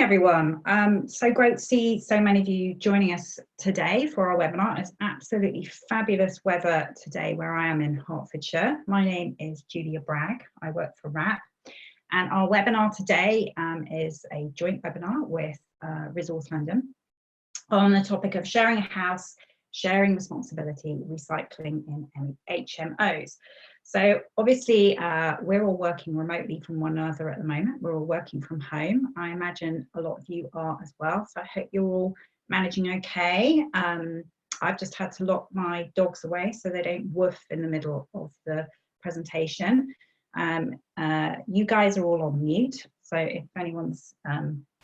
Everyone, so great to see so many of you joining us today for our webinar. It's absolutely fabulous weather today where I am in Hertfordshire. My name is Julia Bragg. I work for WRAP, and our webinar today is a joint webinar with Resource London on the topic of sharing a house, sharing responsibility, recycling in HMOs. So obviously we're all working remotely from one another at the moment. We're all working from home. I imagine a lot of you are as well. So I hope you're all managing okay. I've just had to lock my dogs away so they don't woof in the middle of the presentation. You guys are all on mute. So if anyone's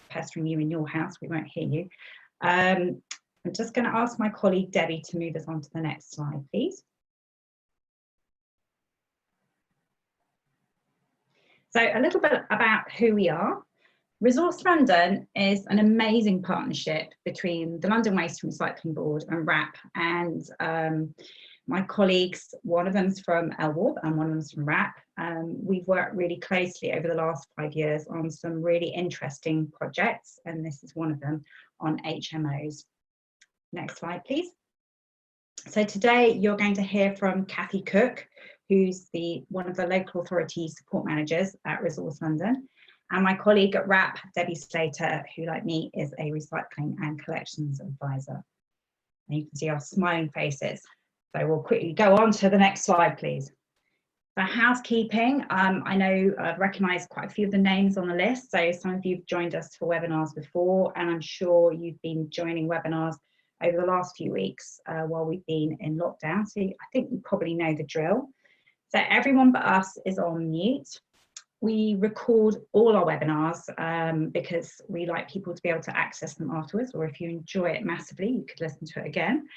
pestering you in your house, we won't hear you. I'm just going to ask my colleague Debbie to move us on to the next slide, please. So a little bit about who we are. Resource London is an amazing partnership between the London Waste and Recycling Board and WRAP, and my colleagues, one of them's from LWARB and one of them's from WRAP. We've worked really closely over the last 5 years on some really interesting projects, and this is one of them on HMOs. Next slide, please. So today you're going to hear from Cathy Cook, who's one of the local authority support managers at Resource London, and my colleague at WRAP, Debbie Slater, who like me is a recycling and collections advisor. And you can see our smiling faces. So we'll quickly go on to the next slide, please. For housekeeping, I know I've recognised quite a few of the names on the list. So some of you have joined us for webinars before, and I'm sure you've been joining webinars over the last few weeks while we've been in lockdown. So I think you probably know the drill. So everyone but us is on mute. We record all our webinars because we like people to be able to access them afterwards, or if you enjoy it massively, you could listen to it again.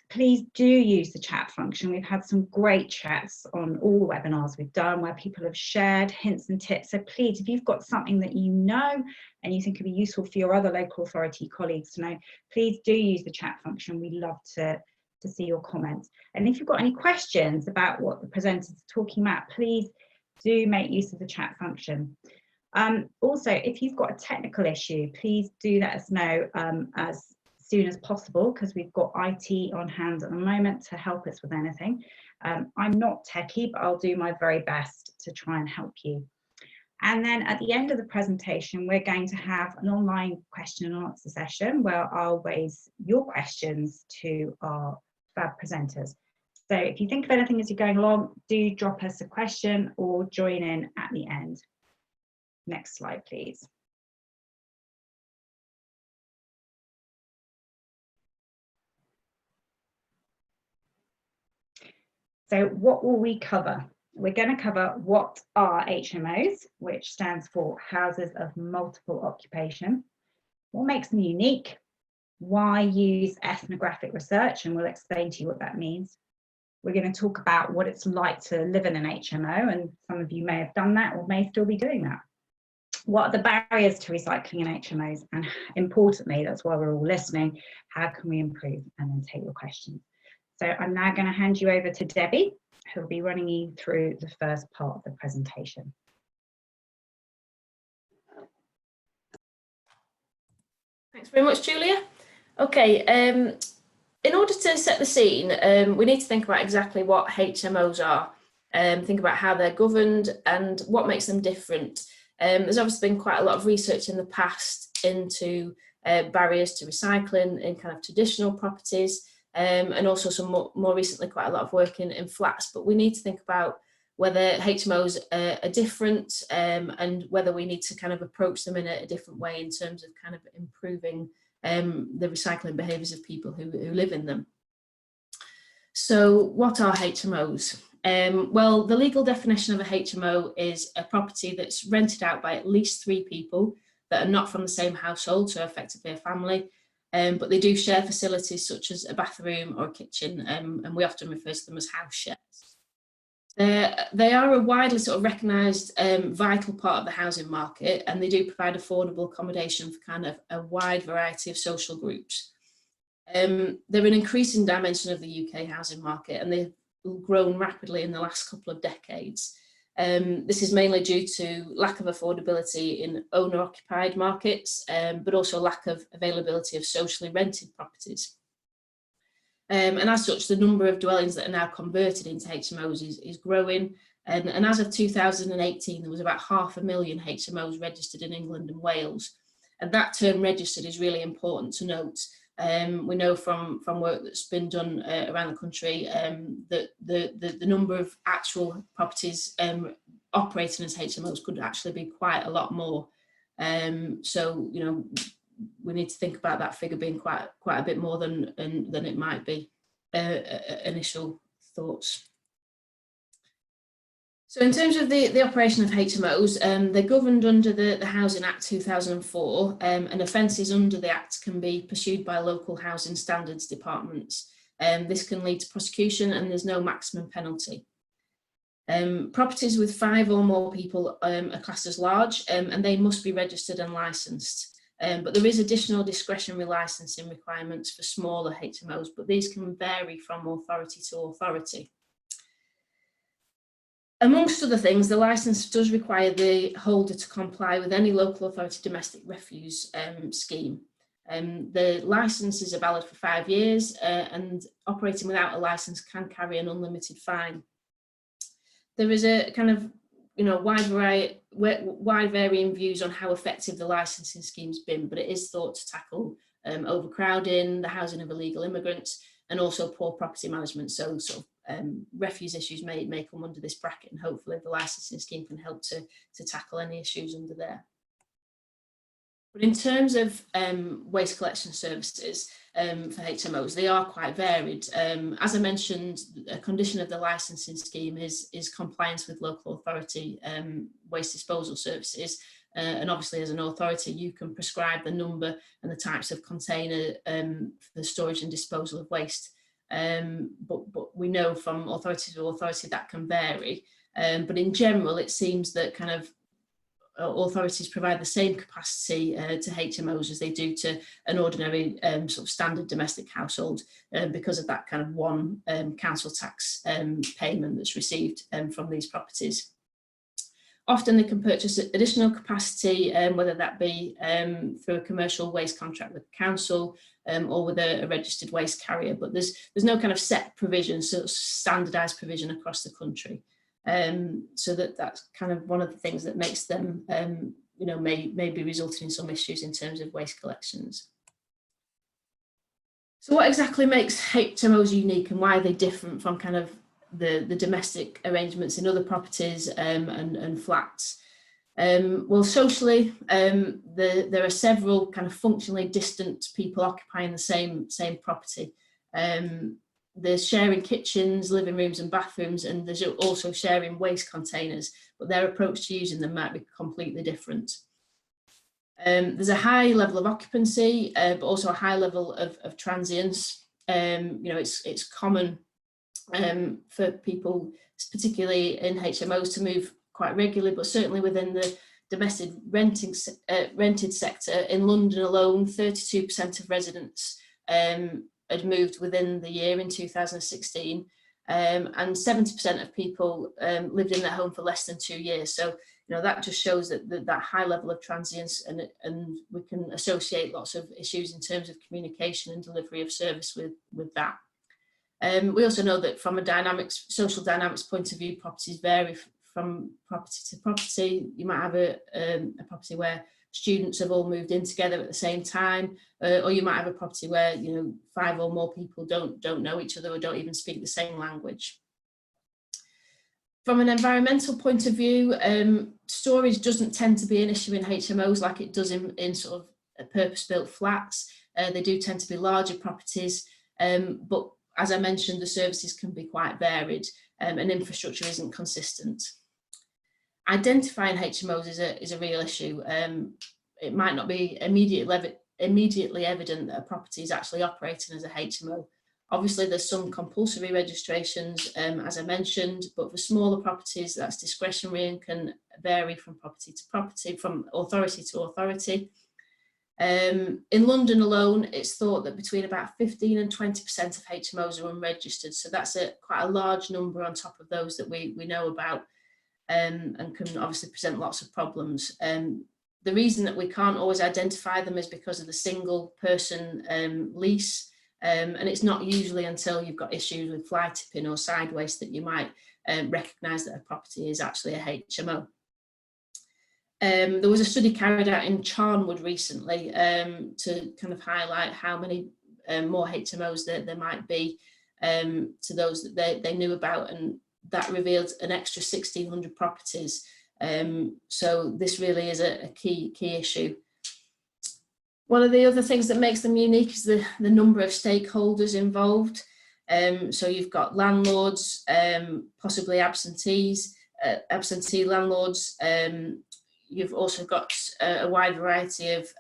Please do use the chat function. We've had some great chats on all the webinars we've done where people have shared hints and tips. So please, if you've got something that you know and you think could be useful for your other local authority colleagues to know, please do use the chat function. We love to see your comments. And if you've got any questions about what the presenters are talking about, please do make use of the chat function. Also, if you've got a technical issue, please do let us know as soon as possible, because we've got IT on hand at the moment to help us with anything. I'm not techie, but I'll do my very best to try and help you. And then at the end of the presentation, we're going to have an online question and answer session where I'll raise your questions to our fab presenters. So if you think of anything as you're going along, do drop us a question or join in at the end. Next slide, please. So what will we cover? We're going to cover what are HMOs, which stands for Houses of Multiple Occupation. What makes them unique? Why use ethnographic research? And we'll explain to you what that means. We're going to talk about what it's like to live in an HMO, and some of you may have done that or may still be doing that. What are the barriers to recycling in HMOs? And importantly, that's why we're all listening, how can we improve? And then take your questions. So I'm now going to hand you over to Debbie, who will be running you through the first part of the presentation. Thanks very much, Julia. Okay, in order to set the scene, we need to think about exactly what HMOs are, think about how they're governed and what makes them different. There's obviously been quite a lot of research in the past into barriers to recycling in kind of traditional properties, and also some more recently quite a lot of work in flats, but we need to think about whether HMOs are different and whether we need to kind of approach them in a different way in terms of kind of improving the recycling behaviours of people who live in them. So what are HMOs? Well, the legal definition of a HMO is a property that's rented out by at least 3 people that are not from the same household, so effectively a family, but they do share facilities such as a bathroom or a kitchen, and we often refer to them as house shares. They are a widely sort of recognised vital part of the housing market, and they do provide affordable accommodation for kind of a wide variety of social groups. They're an increasing dimension of the UK housing market, and they've grown rapidly in the last couple of decades. This is mainly due to lack of affordability in owner-occupied markets, but also lack of availability of socially rented properties. And as such, the number of dwellings that are now converted into HMOs is growing. And as of 2018, there was about 500,000 HMOs registered in England and Wales. And that term registered is really important to note. We know from work that's been done around the country that the number of actual properties operating as HMOs could actually be quite a lot more. So, you know, we need to think about that figure being quite a bit more than it might be initial thoughts. So in terms of the operation of HMOs, they're governed under the Housing Act 2004, and offences under the Act can be pursued by local housing standards departments. This can lead to prosecution and there's no maximum penalty. Properties with 5 or more people are classed as large, and they must be registered and licensed. But there is additional discretionary licensing requirements for smaller HMOs, but these can vary from authority to authority. Amongst other things, the licence does require the holder to comply with any local authority domestic refuse scheme. The licences are valid for 5 years, and operating without a licence can carry an unlimited fine. There is a kind of, you know, wide varying views on how effective the licensing scheme's been, but it is thought to tackle overcrowding, the housing of illegal immigrants, and also poor property management. So sort of refuse issues may come under this bracket, and hopefully the licensing scheme can help to tackle any issues under there. But in terms of waste collection services for HMOs, they are quite varied. As I mentioned, a condition of the licensing scheme is compliance with local authority waste disposal services. And obviously, as an authority, you can prescribe the number and the types of container for the storage and disposal of waste. But we know from authority to authority that can vary. But in general, it seems that kind of authorities provide the same capacity to HMOs as they do to an ordinary sort of standard domestic household because of that kind of one council tax payment that's received from these properties. Often they can purchase additional capacity, whether that be through a commercial waste contract with the council or with a registered waste carrier, but there's no kind of set provision, sort of standardised provision across the country. So that's kind of one of the things that makes them, you know, may be resulting in some issues in terms of waste collections. So what exactly makes HMOs unique and why are they different from kind of the domestic arrangements in other properties and flats? Well, socially, there are several kind of functionally distant people occupying the same property. There's sharing kitchens, living rooms and bathrooms, and there's also sharing waste containers, but their approach to using them might be completely different. There's a high level of occupancy, but also a high level of transience. You know, it's common for people, particularly in HMOs, to move quite regularly, but certainly within the domestic rented sector. In London alone, 32% of residents had moved within the year in 2016, and 70% of people lived in their home for less than 2 years. So, you know, that just shows that high level of transience, and we can associate lots of issues in terms of communication and delivery of service with that. We also know that from a social dynamics point of view, properties vary from property to property. You might have a property where students have all moved in together at the same time, or you might have a property where, you know, 5 or more people don't know each other or don't even speak the same language. From an environmental point of view, storage doesn't tend to be an issue in HMOs like it does in sort of purpose-built flats. They do tend to be larger properties, but as I mentioned, the services can be quite varied, and infrastructure isn't consistent. Identifying HMOs is a real issue. It might not be immediately evident that a property is actually operating as a HMO. Obviously, there's some compulsory registrations, as I mentioned, but for smaller properties, that's discretionary and can vary from property to property, from authority to authority. In London alone, it's thought that between about 15 and 20% of HMOs are unregistered. So that's quite a large number on top of those that we know about. and can obviously present lots of problems. The reason that we can't always identify them is because of the single person lease, and it's not usually until you've got issues with fly tipping or side waste that you might recognise that a property is actually a HMO. There was a study carried out in Charnwood recently to kind of highlight how many more HMOs there might be to those that they knew about, and that revealed an extra 1,600 properties. So this really is a key issue. One of the other things that makes them unique is the number of stakeholders involved. So you've got landlords, possibly absentee landlords. You've also got a wide variety of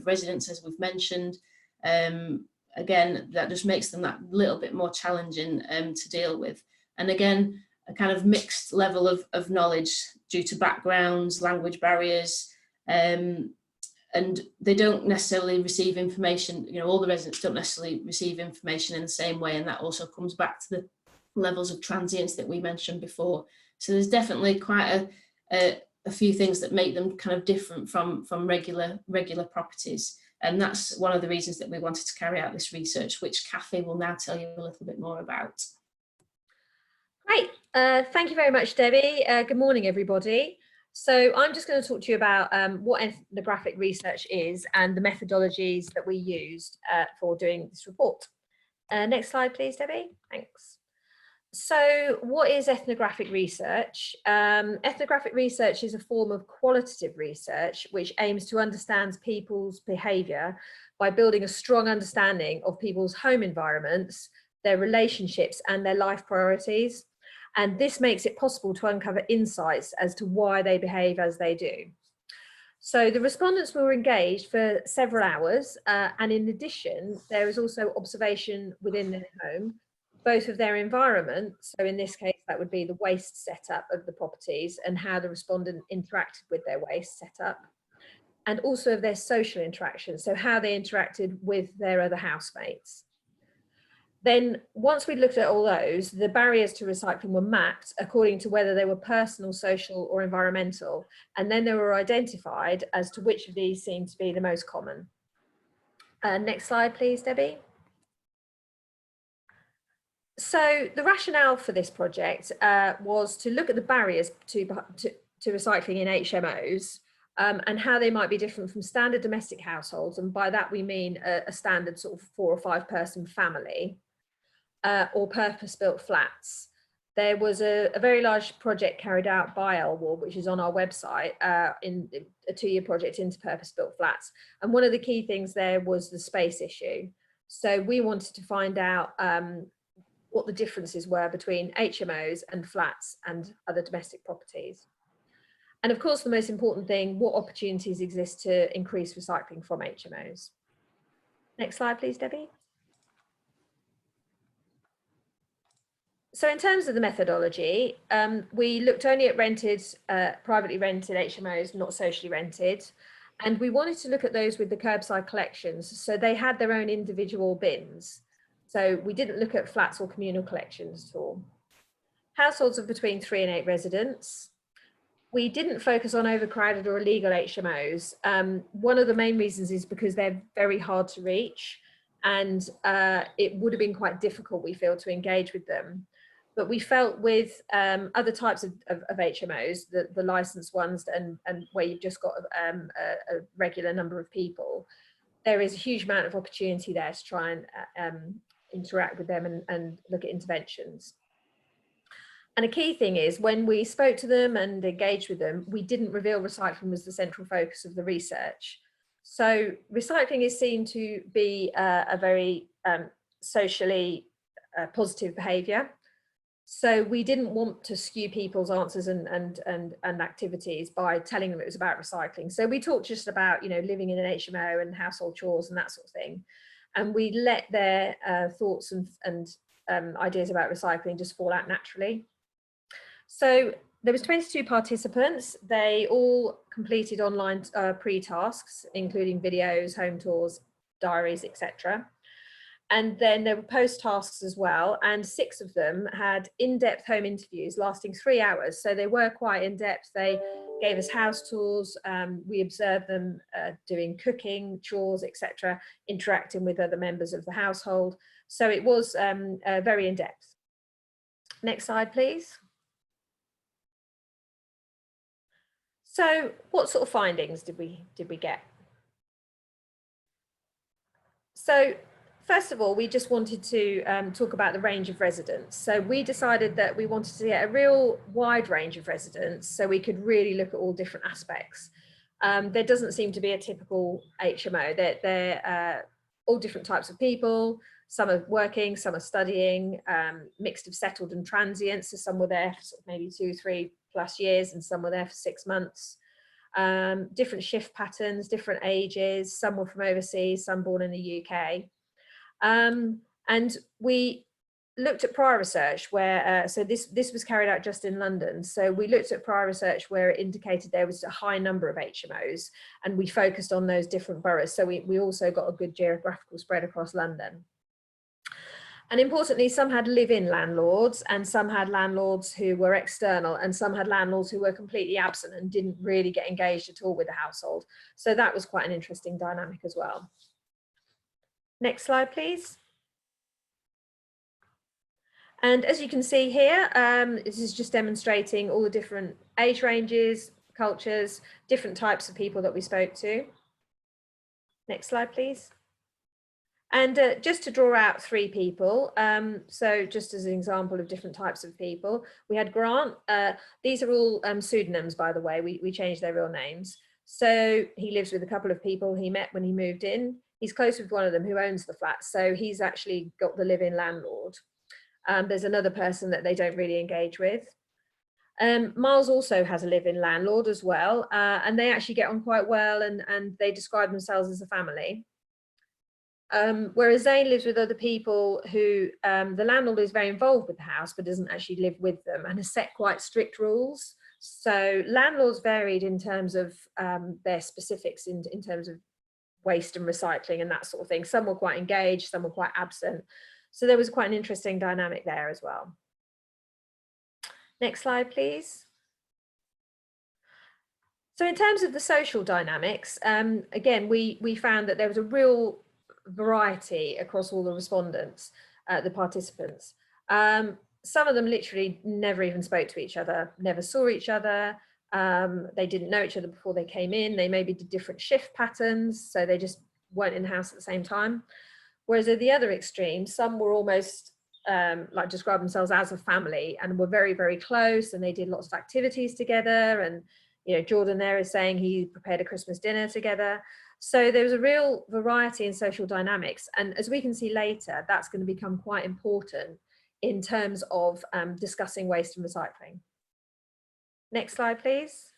residents, as we've mentioned. Again, that just makes them that little bit more challenging to deal with. And again, a kind of mixed level of knowledge due to backgrounds, language barriers, and they don't necessarily receive information, you know, all the residents don't necessarily receive information in the same way, and that also comes back to the levels of transience that we mentioned before. So there's definitely quite a few things that make them kind of different from regular properties, and that's one of the reasons that we wanted to carry out this research, which Cathy will now tell you a little bit more about. Great, thank you very much, Debbie. Good morning, everybody. So I'm just going to talk to you about what ethnographic research is and the methodologies that we used for doing this report. Next slide, please, Debbie. Thanks. So what is ethnographic research? Ethnographic research is a form of qualitative research which aims to understand people's behaviour by building a strong understanding of people's home environments, their relationships and their life priorities. And this makes it possible to uncover insights as to why they behave as they do. So the respondents were engaged for several hours, and in addition, there is also observation within their home, both of their environment, so in this case that would be the waste setup of the properties and how the respondent interacted with their waste setup, and also of their social interaction, so how they interacted with their other housemates. Then once we looked at all those, the barriers to recycling were mapped according to whether they were personal, social or environmental, and then they were identified as to which of these seemed to be the most common. Next slide, please, Debbie. So the rationale for this project was to look at the barriers to recycling in HMOs and how they might be different from standard domestic households, and by that we mean a standard sort of 4 or 5 person family. Or purpose-built flats. There was a very large project carried out by LWARB, which is on our website, in a 2-year project into purpose-built flats. And one of the key things there was the space issue. So we wanted to find out what the differences were between HMOs and flats and other domestic properties. And of course, the most important thing, what opportunities exist to increase recycling from HMOs. Next slide, please, Debbie. So in terms of the methodology, we looked only at rented, privately rented HMOs, not socially rented. And we wanted to look at those with the kerbside collections. So they had their own individual bins. So we didn't look at flats or communal collections at all. Households of between 3 and 8 residents. We didn't focus on overcrowded or illegal HMOs. One of the main reasons is because they're very hard to reach, and it would have been quite difficult, we feel, to engage with them. But we felt with other types of HMOs, the licensed ones and where you've just got a regular number of people, there is a huge amount of opportunity there to try and interact with them and look at interventions. And a key thing is when we spoke to them and engaged with them, we didn't reveal recycling was the central focus of the research. So recycling is seen to be a very socially positive behaviour. So we didn't want to skew people's answers and activities by telling them it was about recycling. So we talked just about, you know, living in an HMO and household chores and that sort of thing. And we let their thoughts and ideas about recycling just fall out naturally. So there was 22 participants. They all completed online pre-tasks, including videos, home tours, diaries, etc. And then there were post tasks as well, and 6 of them had in-depth home interviews lasting 3 hours. So they were quite in-depth. They gave us house tours. We observed them doing cooking, chores, etc., interacting with other members of the household. So it was very in-depth. Next slide, please. So what sort of findings did we get? So first of all, we just wanted to talk about the range of residents. So we decided that we wanted to get a real wide range of residents so we could really look at all different aspects. There doesn't seem to be a typical HMO. They're all different types of people. Some are working, some are studying, mixed of settled and transients. So some were there for sort of maybe 2-3+ years, and some were there for 6 months. Different shift patterns, different ages. Some were from overseas, some born in the UK. And we looked at prior research where, so this was carried out just in London. So we looked at prior research where it indicated there was a high number of HMOs, and we focused on those different boroughs. So we also got a good geographical spread across London. And importantly, some had live-in landlords, and some had landlords who were external, and some had landlords who were completely absent and didn't really get engaged at all with the household. So that was quite an interesting dynamic as well. Next slide, please. And as you can see here, this is just demonstrating all the different age ranges, cultures, different types of people that we spoke to. Next slide, please. And just to draw out 3 people, so just as an example of different types of people, we had Grant. These are all pseudonyms, by the way. We changed their real names. So he lives with a couple of people he met when he moved in. He's close with one of them who owns the flat, so he's actually got the live-in landlord. There's another person that they don't really engage with. Miles also has a live-in landlord as well, and they actually get on quite well, and they describe themselves as a family. Whereas Zane lives with other people who the landlord is very involved with the house but doesn't actually live with them, and has set quite strict rules. So landlords varied in terms of their specifics in terms of waste and recycling and that sort of thing. Some were quite engaged, some were quite absent. So there was quite an interesting dynamic there as well. Next slide, please. So in terms of the social dynamics, again, we found that there was a real variety across all the respondents, the participants. Some of them literally never even spoke to each other, never saw each other. They didn't know each other before they came in. They maybe did different shift patterns, so they just weren't in the house at the same time. Whereas at the other extreme, some were almost like describe themselves as a family and were very, very close, and they did lots of activities together. And you know, Jordan there is saying he prepared a Christmas dinner together. So there was a real variety in social dynamics. And as we can see later, that's going to become quite important in terms of discussing waste and recycling. Next slide, please.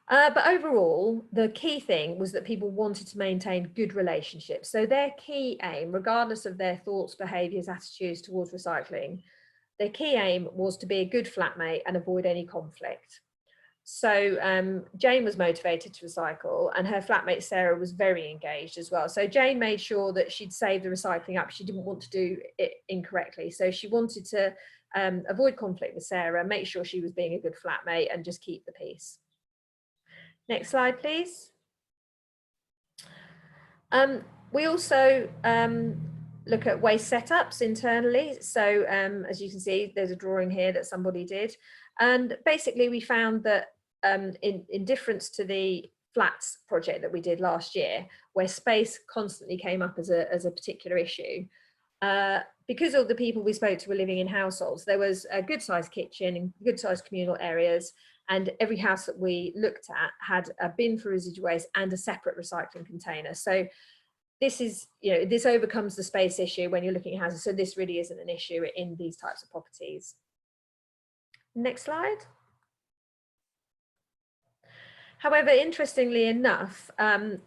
But overall, the key thing was that people wanted to maintain good relationships. So their key aim, regardless of their thoughts, behaviours, attitudes towards recycling, their key aim was to be a good flatmate and avoid any conflict. So Jane was motivated to recycle, and her flatmate Sarah was very engaged as well. So Jane made sure that she'd save the recycling up. She didn't want to do it incorrectly. So she wanted to avoid conflict with Sarah, make sure she was being a good flatmate, and just keep the peace. Next slide, please. We also look at waste setups internally. So as you can see, there's a drawing here that somebody did. And basically we found that in difference to the flats project that we did last year, where space constantly came up as a particular issue, because all the people we spoke to were living in households, there was a good sized kitchen and good sized communal areas, and every house that we looked at had a bin for residual waste and a separate recycling container. So this is, you know, this overcomes the space issue when you're looking at houses. So this really isn't an issue in these types of properties. Next slide. However, interestingly enough,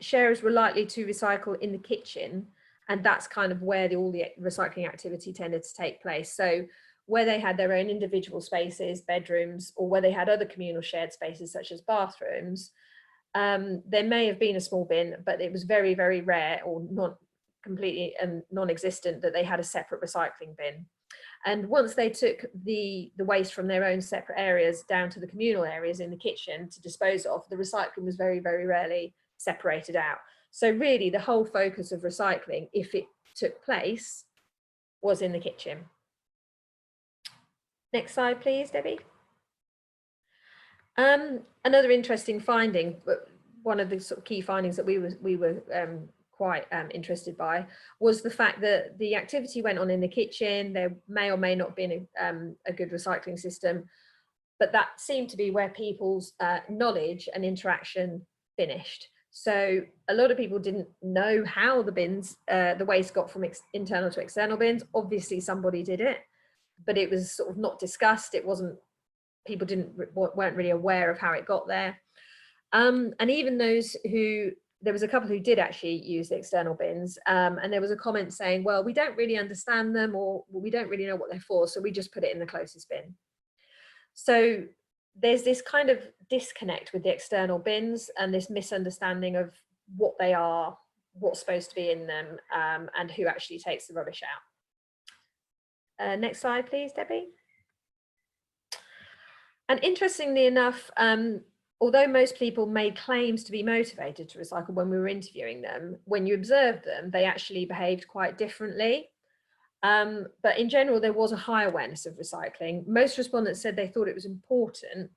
sharers were likely to recycle in the kitchen, and that's kind of where all the recycling activity tended to take place. So where they had their own individual spaces, bedrooms, or where they had other communal shared spaces such as bathrooms, there may have been a small bin, but it was very, very rare, or not completely non-existent that they had a separate recycling bin. And once they took the waste from their own separate areas down to the communal areas in the kitchen to dispose of, the recycling was very, very rarely separated out. So really the whole focus of recycling, if it took place, was in the kitchen. Next slide, please, Debbie. Another interesting finding, but one of the sort of key findings that we were quite interested by, was the fact that the activity went on in the kitchen. There may or may not have been a good recycling system, but that seemed to be where people's knowledge and interaction finished. So a lot of people didn't know how the bins, the waste got from internal to external bins. Obviously somebody did it, but it was sort of not discussed. It wasn't, people weren't really aware of how it got there. And even those who, there was a couple who did actually use the external bins, and there was a comment saying, well, we don't really understand them, or we don't really know what they're for, so we just put it in the closest bin. So there's this kind of disconnect with the external bins and this misunderstanding of what they are, what's supposed to be in them, and who actually takes the rubbish out. Next slide, please, Debbie. And interestingly enough, although most people made claims to be motivated to recycle when we were interviewing them, when you observed them, they actually behaved quite differently. But in general, there was a high awareness of recycling. Most respondents said they thought it was important,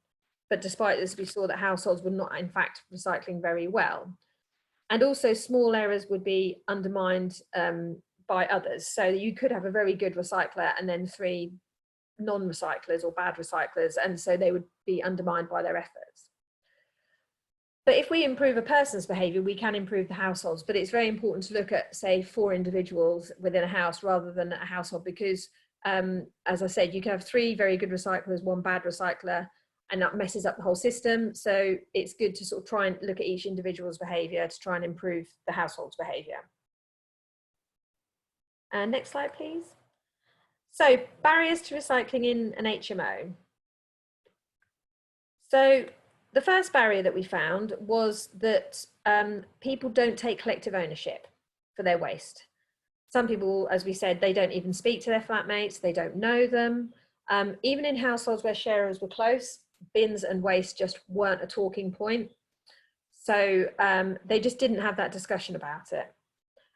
but despite this, we saw that households were not, in fact, recycling very well. And also small errors would be undermined by others. So you could have a very good recycler and then 3 non-recyclers or bad recyclers, and so they would be undermined by their efforts. But if we improve a person's behaviour, we can improve the households. But it's very important to look at, say, 4 individuals within a house rather than a household, because as I said, you can have 3 very good recyclers, 1 bad recycler, and that messes up the whole system. So it's good to sort of try and look at each individual's behaviour to try and improve the household's behaviour. Next slide, please. So barriers to recycling in an HMO. So the first barrier that we found was that people don't take collective ownership for their waste. Some people, as we said, they don't even speak to their flatmates, they don't know them. Even in households where sharers were close, bins and waste just weren't a talking point. So they just didn't have that discussion about it.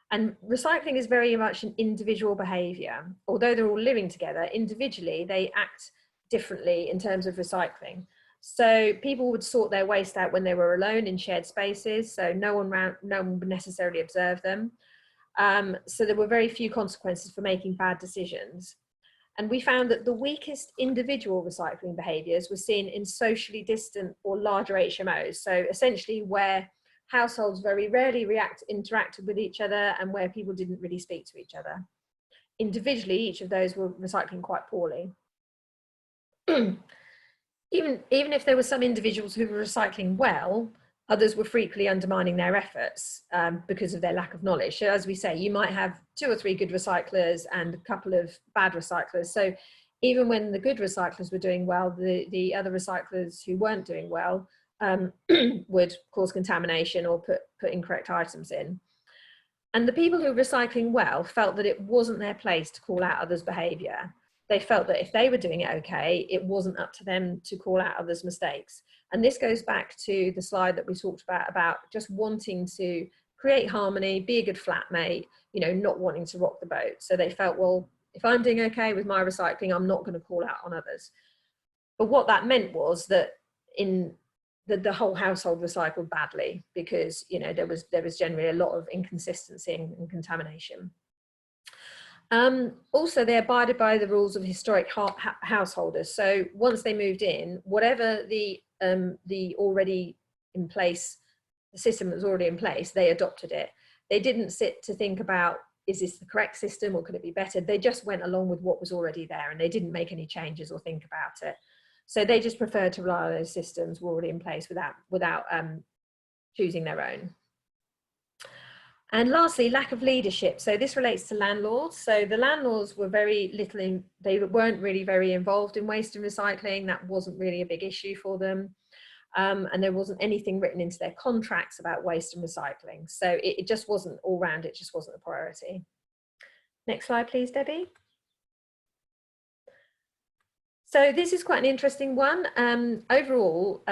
And recycling is very much an individual behaviour. Although they're all living together, individually they act differently in terms of recycling. So people would sort their waste out when they were alone in shared spaces, so no one would necessarily observe them. So there were very few consequences for making bad decisions. And we found that the weakest individual recycling behaviours were seen in socially distant or larger HMOs. So essentially where households very rarely interacted with each other and where people didn't really speak to each other. Individually, each of those were recycling quite poorly. Even if there were some individuals who were recycling well, others were frequently undermining their efforts because of their lack of knowledge. So as we say, you might have 2 or 3 good recyclers and a couple of bad recyclers. So even when the good recyclers were doing well, the other recyclers who weren't doing well would cause contamination or put incorrect items in. And the people who were recycling well felt that it wasn't their place to call out others' behaviour. They felt that if they were doing it okay, it wasn't up to them to call out others' mistakes. And this goes back to the slide that we talked about just wanting to create harmony, be a good flatmate, you know, not wanting to rock the boat. So they felt, well, if I'm doing okay with my recycling, I'm not going to call out on others. But what that meant was that the whole household recycled badly because, you know, there was generally a lot of inconsistency and contamination. Also, they abided by the rules of historic householders. So once they moved in, whatever the already in place, the system that was already in place, they adopted it. They didn't sit to think about, is this the correct system or could it be better? They just went along with what was already there and they didn't make any changes or think about it. So they just preferred to rely on those systems were already in place without choosing their own. And lastly, lack of leadership. So this relates to landlords. So the landlords were very little, they weren't really very involved in waste and recycling. That wasn't really a big issue for them. and there wasn't anything written into their contracts about waste and recycling. So it just wasn't all round, it just wasn't a priority. Next slide, please, Debbie. So this is quite an interesting one. Overall,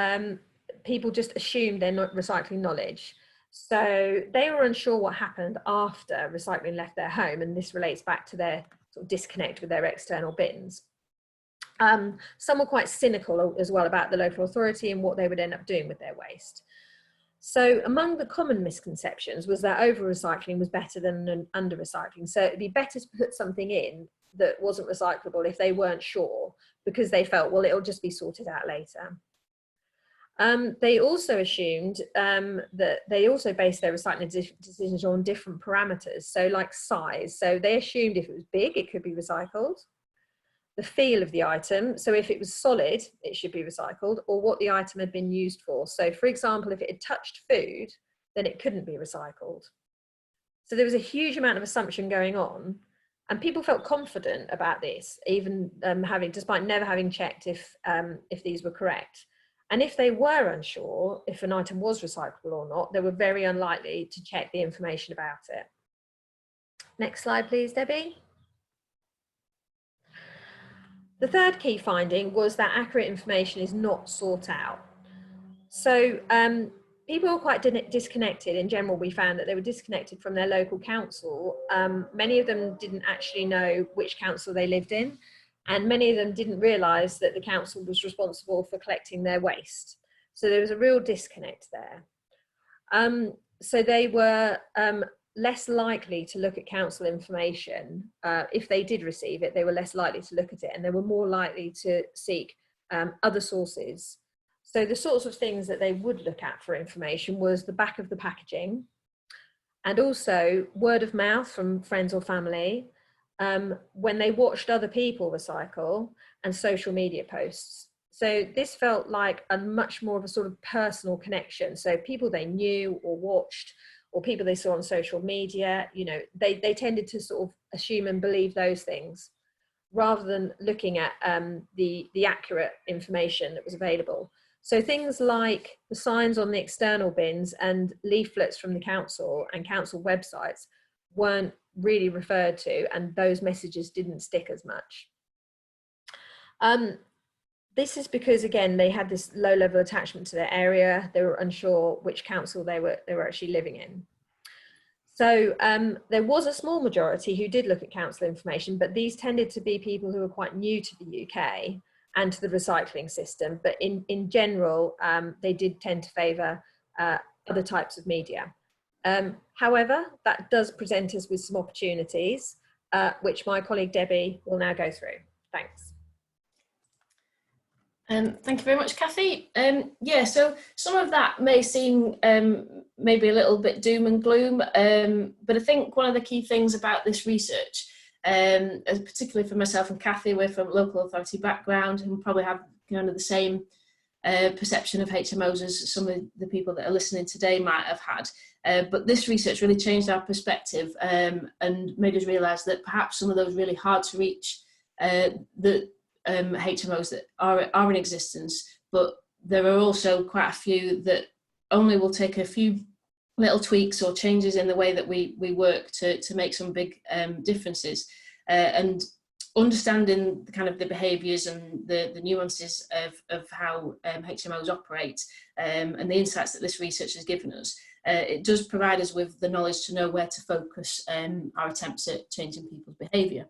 people just assumed their recycling knowledge. So they were unsure what happened after recycling left their home, and this relates back to their sort of disconnect with their external bins. Some were quite cynical as well about the local authority and what they would end up doing with their waste. So among the common misconceptions was that over-recycling was better than under-recycling. So it'd be better to put something in that wasn't recyclable if they weren't sure, because they felt, well, it'll just be sorted out later. They also assumed that they also based their recycling decisions on different parameters, so like size. So they assumed if it was big, it could be recycled. The feel of the item, so if it was solid, it should be recycled, or what the item had been used for. So for example, if it had touched food, then it couldn't be recycled. So there was a huge amount of assumption going on, and people felt confident about this, even despite never having checked if these were correct. And if they were unsure if an item was recyclable or not, they were very unlikely to check the information about it. Next slide, please, Debbie. The third key finding was that accurate information is not sought out. So people were quite disconnected. In general, we found that they were disconnected from their local council. Many of them didn't actually know which council they lived in, and many of them didn't realise that the council was responsible for collecting their waste. So there was a real disconnect there. So they were less likely to look at council information. If they did receive it, they were less likely to look at it, and they were more likely to seek other sources. So the sorts of things that they would look at for information was the back of the packaging, and also word of mouth from friends or family, when they watched other people recycle, and social media posts. So this felt like a much more of a sort of personal connection. So people they knew or watched, or people they saw on social media, you know, they tended to sort of assume and believe those things, rather than looking at the accurate information that was available. So things like the signs on the external bins and leaflets from the council and council websites weren't really referred to, and those messages didn't stick as much. This is because, again, they had this low level attachment to their area. They were unsure which council they were actually living in. So there was a small majority who did look at council information, but these tended to be people who were quite new to the UK and to the recycling system. But in general, they did tend to favour other types of media. However, that does present us with some opportunities, which my colleague Debbie will now go through. Thanks. Thank you very much, Cathy. Yeah, so some of that may seem maybe a little bit doom and gloom, but I think one of the key things about this research, particularly for myself and Cathy, we're from a local authority background and probably have kind of the same perception of HMOs as some of the people that are listening today might have had. But this research really changed our perspective and made us realise that perhaps some of those really hard to reach HMOs that are in existence, but there are also quite a few that only will take a few little tweaks or changes in the way that we work to make some big differences. And understanding the kind of the behaviours and the nuances of how HMOs operate and the insights that this research has given us, it does provide us with the knowledge to know where to focus our attempts at changing people's behaviour.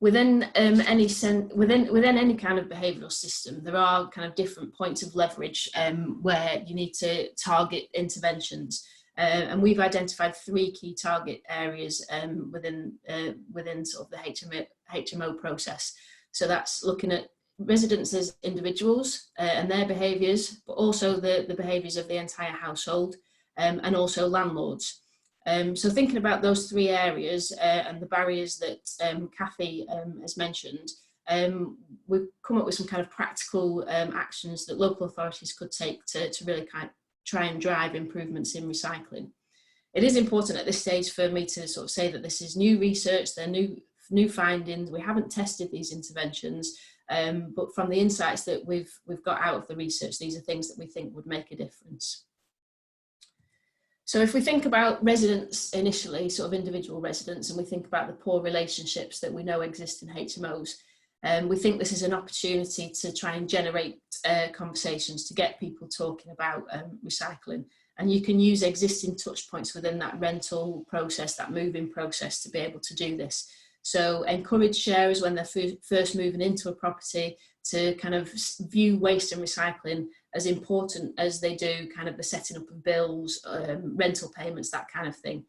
Within any kind of behavioural system, there are kind of different points of leverage where you need to target interventions, and we've identified 3 key target areas within sort of the HMO process. So that's looking at residents as individuals and their behaviours, but also the behaviours of the entire household, and also landlords. So thinking about those 3 areas and the barriers that Cathy has mentioned, we've come up with some kind of practical actions that local authorities could take to really try and drive improvements in recycling. It is important at this stage for me to sort of say that this is new research, they're new findings, we haven't tested these interventions, but from the insights that we've got out of the research, these are things that we think would make a difference. So if we think about residents initially, sort of individual residents, and we think about the poor relationships that we know exist in HMOs, we think this is an opportunity to try and generate conversations, to get people talking about recycling. And you can use existing touch points within that rental process, that moving process, to be able to do this. So encourage sharers when they're first moving into a property to kind of view waste and recycling as important as they do kind of the setting up of bills, rental payments, that kind of thing.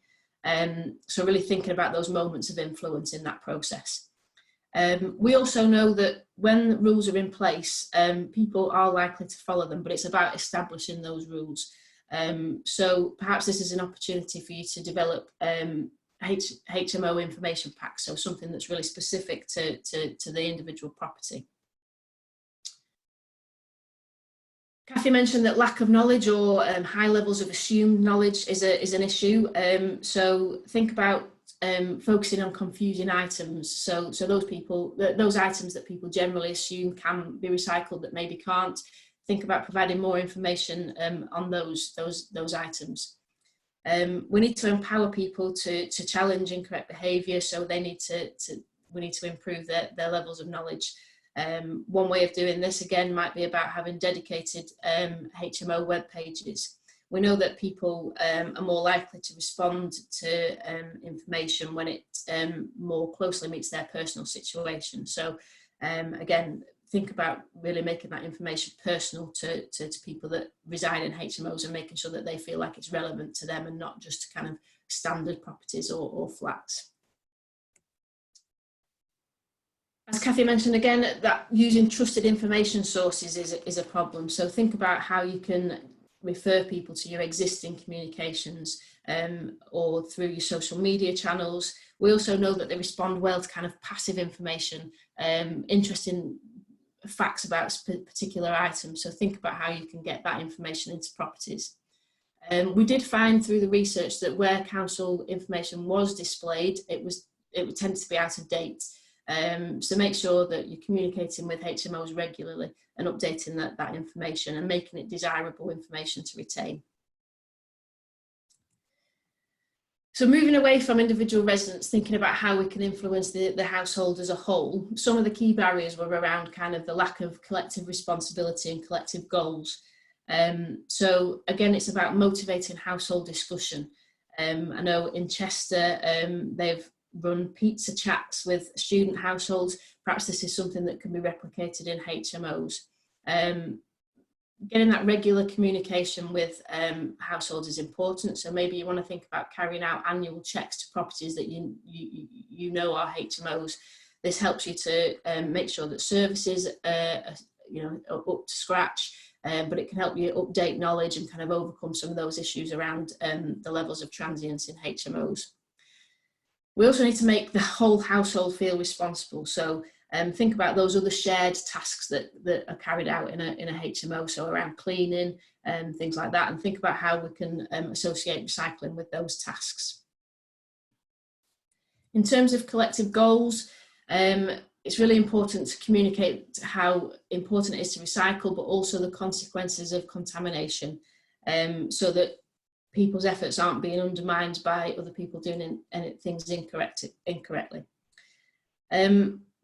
So really thinking about those moments of influence in that process. We also know that when rules are in place, people are likely to follow them, but it's about establishing those rules. So perhaps this is an opportunity for you to develop HMO information packs, so something that's really specific to the individual property. Cathy mentioned that lack of knowledge or high levels of assumed knowledge is an issue. So think about focusing on confusing items. So those items that people generally assume can be recycled that maybe can't. Think about providing more information on those items. We need to empower people to challenge incorrect behaviour, so we need to improve their levels of knowledge. One way of doing this again might be about having dedicated HMO web pages. We know that people are more likely to respond to information when it more closely meets their personal situation. So again, think about really making that information personal to people that reside in HMOs and making sure that they feel like it's relevant to them and not just to kind of standard properties or flats. As Cathy mentioned again, that using trusted information sources is a problem. So think about how you can refer people to your existing communications or through your social media channels. We also know that they respond well to kind of passive information, interesting facts about particular items. So think about how you can get that information into properties. We did find through the research that where council information was displayed, it would tend to be out of date. So make sure that you're communicating with HMOs regularly and updating that information and making it desirable information to retain. So moving away from individual residents, thinking about how we can influence the household as a whole, some of the key barriers were around kind of the lack of collective responsibility and collective goals. So again, it's about motivating household discussion. I know in Chester, they've run pizza chats with student households. Perhaps this is something that can be replicated in HMOs. Getting that regular communication with households is important. So maybe you want to think about carrying out annual checks to properties that you know are HMOs. This helps you to make sure that services are up to scratch, but it can help you update knowledge and kind of overcome some of those issues around the levels of transience in HMOs. We also need to make the whole household feel responsible. So think about those other shared tasks that are carried out in a HMO, so around cleaning and things like that, and think about how we can associate recycling with those tasks. In terms of collective goals, it's really important to communicate how important it is to recycle, but also the consequences of contamination, so that people's efforts aren't being undermined by other people doing things incorrectly.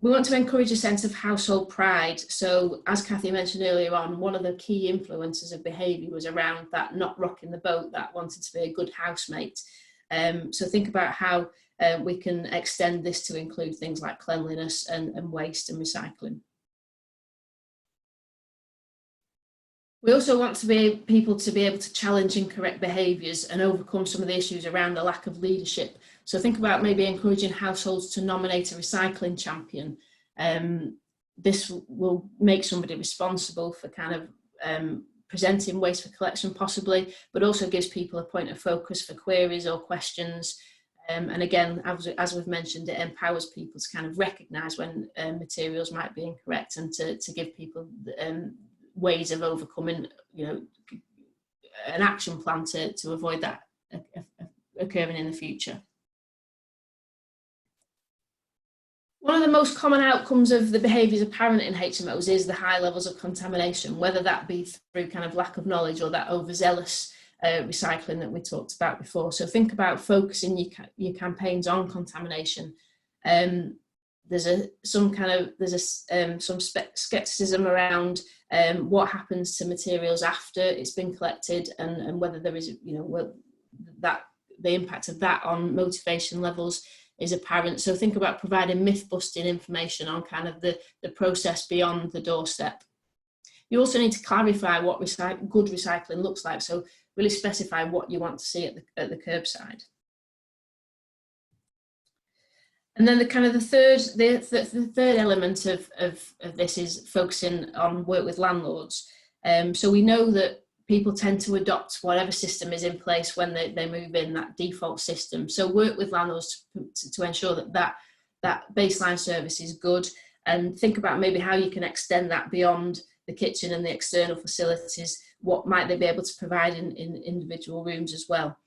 We want to encourage a sense of household pride. So as Cathy mentioned earlier on, one of the key influences of behaviour was around that not rocking the boat, that wanted to be a good housemate. So think about how we can extend this to include things like cleanliness and waste and recycling. We also want people to be able to challenge incorrect behaviours and overcome some of the issues around the lack of leadership. So think about maybe encouraging households to nominate a recycling champion. This will make somebody responsible for kind of presenting waste for collection possibly, but also gives people a point of focus for queries or questions. And again, as we've mentioned, it empowers people to kind of recognise when materials might be incorrect and to give people ways of overcoming, an action plan to avoid that occurring in the future. One of the most common outcomes of the behaviours apparent in HMOs is the high levels of contamination, whether that be through kind of lack of knowledge or that overzealous recycling that we talked about before. So think about focusing your campaigns on contamination. There's some skepticism around what happens to materials after it's been collected, and whether there is, that the impact of that on motivation levels is apparent. So think about providing myth-busting information on kind of the process beyond the doorstep. You also need to clarify what good recycling looks like. So really specify what you want to see at the curbside. And then the third element of this is focusing on work with landlords. So we know that people tend to adopt whatever system is in place when they move in, that default system. So work with landlords to ensure that baseline service is good, and think about maybe how you can extend that beyond the kitchen and the external facilities. What might they be able to provide in individual rooms as well?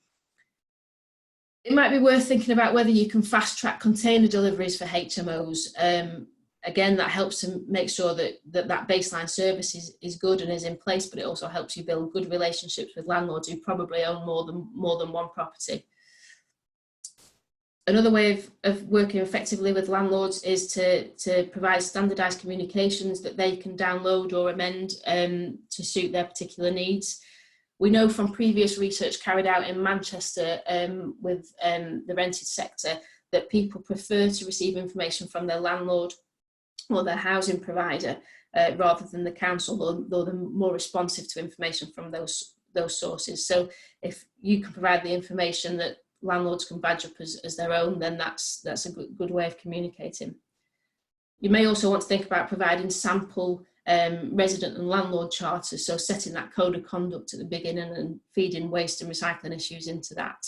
It might be worth thinking about whether you can fast track container deliveries for HMOs. Again, that helps to make sure that baseline service is good and is in place, but it also helps you build good relationships with landlords who probably own more than one property. Another way of working effectively with landlords is to provide standardised communications that they can download or amend to suit their particular needs. We know from previous research carried out in Manchester with the rented sector that people prefer to receive information from their landlord or their housing provider rather than the council, though they're more responsive to information from those sources. So if you can provide the information that landlords can badge up as their own, then that's a good way of communicating. You may also want to think about providing sample resident and landlord charters, so setting that code of conduct at the beginning and feeding waste and recycling issues into that.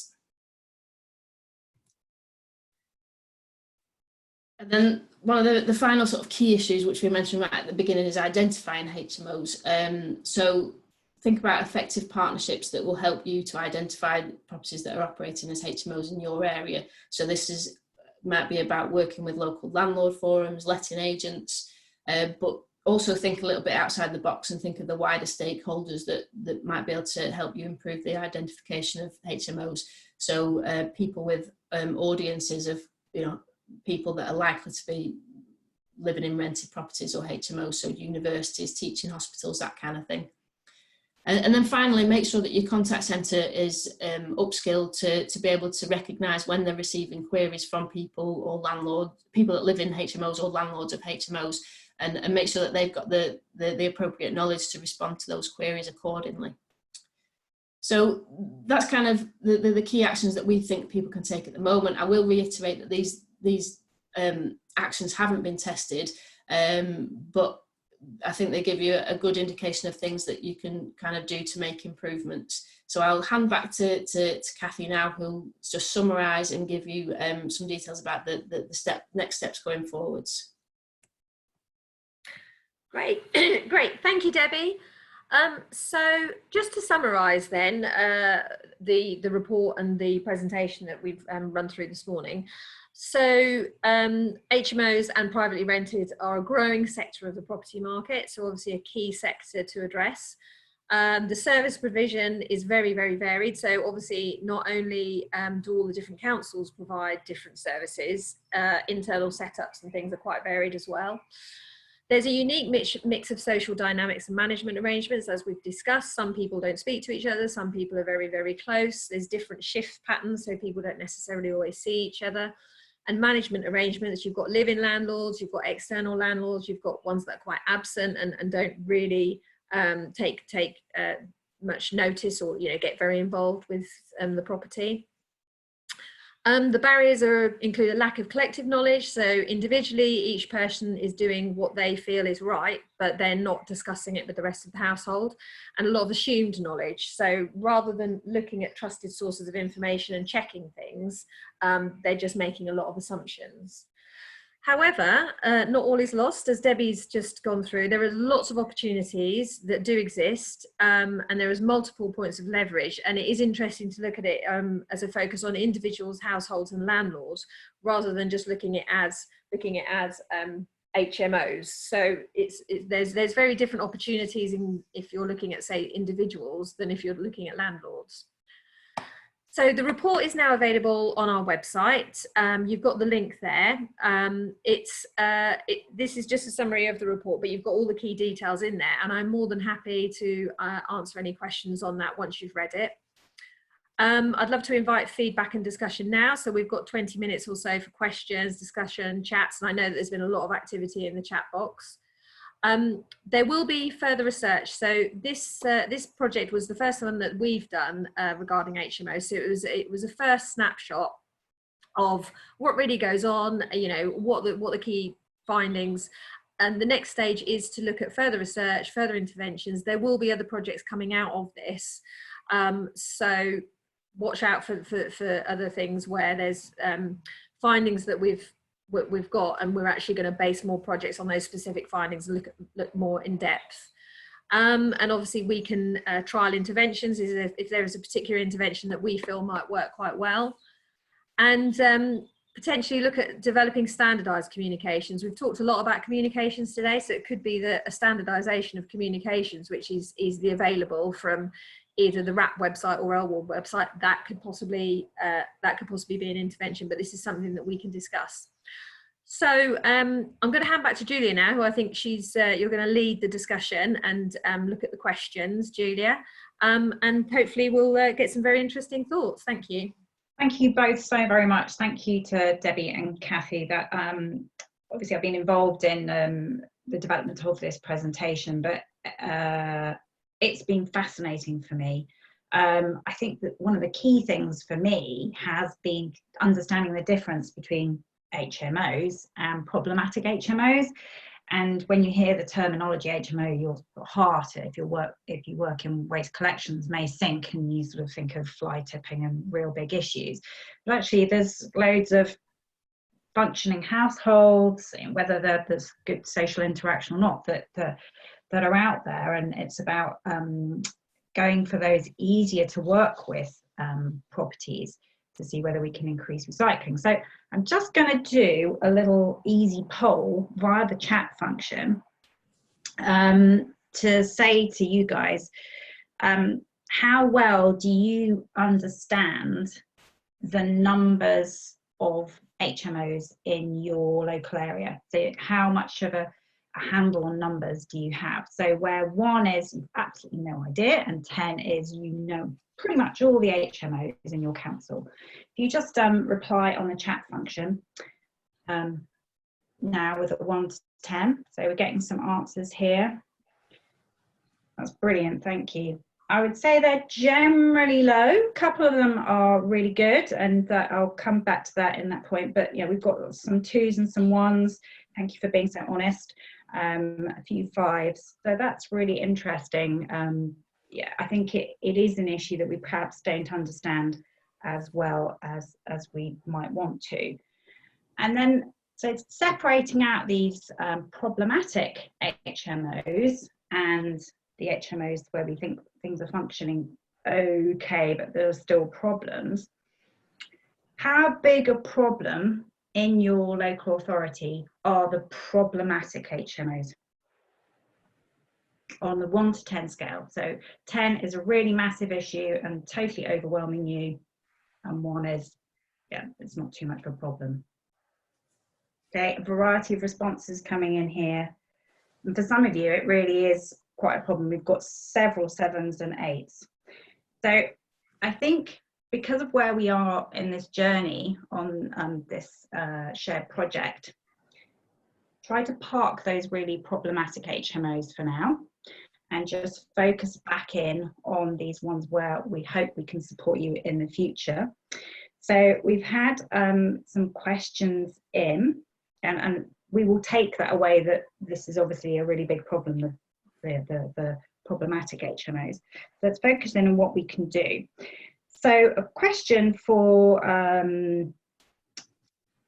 And then one of the final sort of key issues which we mentioned right at the beginning is identifying HMOs. So think about effective partnerships that will help you to identify properties that are operating as HMOs in your area. So this might be about working with local landlord forums, letting agents, but also think a little bit outside the box and think of the wider stakeholders that might be able to help you improve the identification of HMOs. So people with audiences of people that are likely to be living in rented properties or HMOs, so universities, teaching hospitals, that kind of thing. And then finally, make sure that your contact centre is upskilled to be able to recognise when they're receiving queries from people or landlords, people that live in HMOs or landlords of HMOs, and make sure that they've got the appropriate knowledge to respond to those queries accordingly. So that's kind of the key actions that we think people can take at the moment. I will reiterate that these actions haven't been tested, but I think they give you a good indication of things that you can kind of do to make improvements. So I'll hand back to Cathy now, who'll just summarise and give you some details about the next steps going forwards. Great, great. Thank you, Debbie. So just to summarise then the report and the presentation that we've run through this morning. So HMOs and privately rented are a growing sector of the property market, so obviously a key sector to address. The service provision is very, very varied. So obviously not only do all the different councils provide different services, internal setups and things are quite varied as well. There's a unique mix of social dynamics and management arrangements, as we've discussed. Some people don't speak to each other, some people are very, very close. There's different shift patterns, so people don't necessarily always see each other. And management arrangements, you've got live-in landlords, you've got external landlords, you've got ones that are quite absent and don't really take much notice or get very involved with the property. The barriers include a lack of collective knowledge. So individually, each person is doing what they feel is right, but they're not discussing it with the rest of the household, and a lot of assumed knowledge. So rather than looking at trusted sources of information and checking things, they're just making a lot of assumptions. However, not all is lost, as Debbie's just gone through. There are lots of opportunities that do exist, and there is multiple points of leverage. And it is interesting to look at it as a focus on individuals, households, and landlords, rather than just looking at as HMOs. So there's very different opportunities if you're looking at, say, individuals than if you're looking at landlords. So the report is now available on our website. You've got the link there. This is just a summary of the report, but you've got all the key details in there, and I'm more than happy to answer any questions on that once you've read it. I'd love to invite feedback and discussion now. So we've got 20 minutes or so for questions, discussion, chats, and I know that there's been a lot of activity in the chat box. There will be further research. So this project was the first one that we've done regarding HMOs. So it was a first snapshot of what really goes on, you know, what the key findings. And the next stage is to look at further research, further interventions. There will be other projects coming out of this. So watch out for other things where there's findings that we've got, and we're actually going to base more projects on those specific findings and look more in depth. And obviously we can trial interventions if there is a particular intervention that we feel might work quite well, and potentially look at developing standardized communications. We've talked a lot about communications today, so it could be a standardization of communications which is easily available from either the WRAP website or LWARB website. That could possibly be an intervention, but this is something that we can discuss. So I'm going to hand back to Julia now, who I think you're going to lead the discussion and look at the questions, Julia, and hopefully we'll get some very interesting thoughts. Thank you. Thank you both so very much. Thank you to Debbie and Cathy. That obviously I've been involved in the development of this presentation, but it's been fascinating for me. I think that one of the key things for me has been understanding the difference between HMOs and problematic HMOs. And when you hear the terminology HMO, your heart, if you work in waste collections, may sink, and you sort of think of fly tipping and real big issues. But actually there's loads of functioning households, whether there's good social interaction or not, that are out there, and it's about going for those easier to work with properties to see whether we can increase recycling. So I'm just going to do a little easy poll via the chat function to say to you guys, how well do you understand the numbers of HMOs in your local area? So how much of a handle on numbers do you have? So where 1 is you've absolutely no idea, and 10 is you know pretty much all the HMOs in your council. If you just reply on the chat function now with a 1 to 10, so we're getting some answers here. That's brilliant, thank you. I would say they're generally low. A couple of them are really good, and I'll come back to that in that point. But yeah, we've got some 2s and some 1s. Thank you for being so honest. A few 5s. So that's really interesting. Yeah, I think it is an issue that we perhaps don't understand as well as we might want to. And then, so it's separating out these problematic HMOs and the HMOs where we think things are functioning okay, but there are still problems. How big a problem in your local authority are the problematic HMOs? On the 1 to 10 scale. So 10 is a really massive issue and totally overwhelming you, and 1 is, yeah, it's not too much of a problem. Okay, a variety of responses coming in here. And for some of you, it really is quite a problem. We've got several 7s and 8s. So I think because of where we are in this journey on this shared project, try to park those really problematic HMOs for now and just focus back in on these ones where we hope we can support you in the future. So we've had some questions in, and we will take that away that this is obviously a really big problem, the problematic HMOs. Let's focus in on what we can do. So a question for